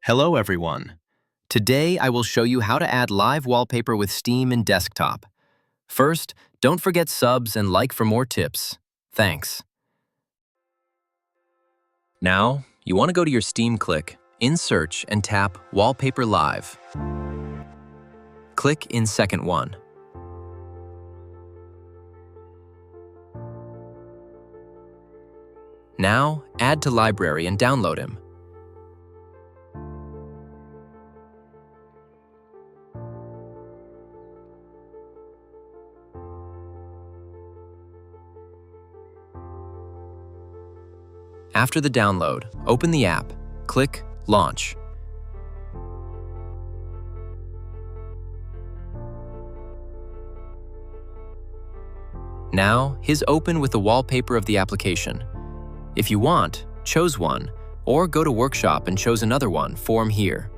Hello everyone. Today I will show you how to add live wallpaper with Steam in Desktop. First, don't forget subs and like for more tips. Thanks. Now, you want to go to your Steam click, in Search and tap Wallpaper Live. Click in Second One. Now, add to library and download him. After the download, open the app, click Launch. Now, his open with the wallpaper of the application. If you want, choose one, or go to Workshop and choose another one, Form here.